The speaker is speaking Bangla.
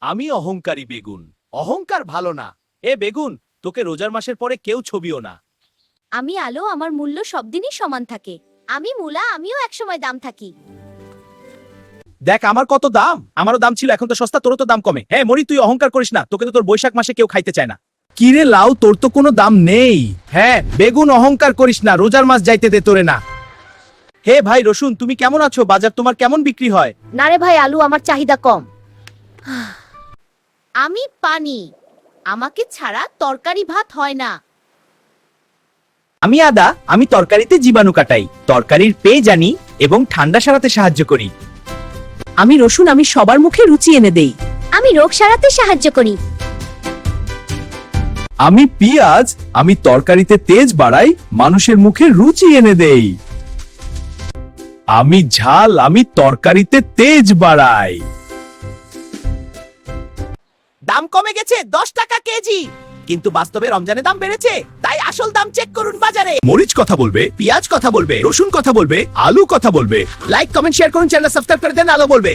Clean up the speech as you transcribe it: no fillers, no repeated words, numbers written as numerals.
আমি অহংকারী বেগুন। অহংকার ভালো না। এ বেগুন, তোকে রোজার মাসের পরে কেউ ছবিও না। আমি আলো, আমার মূল্য সব দিনই সমান থাকে। আমি মূলা, আমিও একসময় দাম থাকি। দেখ আমার কত দাম। আমারও দাম ছিল, এখন তো সস্তা, তোরও তো দাম কমে। হ্যাঁ মরি, তুই অহংকার করিস না, তোকে তো তোর বৈশাখ মাসে কেউ খাইতে চায় না। কিরে লাউ, তোর তো কোনো দাম নেই। হ্যাঁ বেগুন, অহংকার করিস না, রোজার মাস যাইতে দে তোরে না। হে ভাই রসুন, তুমি কেমন আছো? বাজার তোমার কেমন বিক্রি হয়? না রে ভাই, আলু আমার চাহিদা কম। আমি পানি, আমাকে ছাড়া তরকারি ভাত হয় না। আমি আদা, আমি তরকারিতে জীবাণু কাটাই, তরকারির পেয়ে জানি এবং ঠান্ডা সারাতে সাহায্য করি। আমি রসুন, আমি সবার মুখে রুচি এনে দেই। আমি রোগ সারাতে সাহায্য করি। আমি পেঁয়াজ, আমি তরকারিতে তেজ বাড়াই, মানুষের মুখে রুচি এনে দেই। আমি ঝাল, আমি তরকারিতে তেজ বাড়াই। দাম কমে গেছে 10 টাকা কেজি, কিন্তু বাস্তবে রমজানে দাম বেড়েছে, তাই আসল দাম চেক করুন বাজারে। মরিচ কথা বলবে, পেঁয়াজ কথা বলবে, রসুন কথা বলবে, আলু কথা বলবে। লাইক কমেন্ট শেয়ার করুন, চ্যানেল সাবস্ক্রাইব করে দেন, আলো বলবে।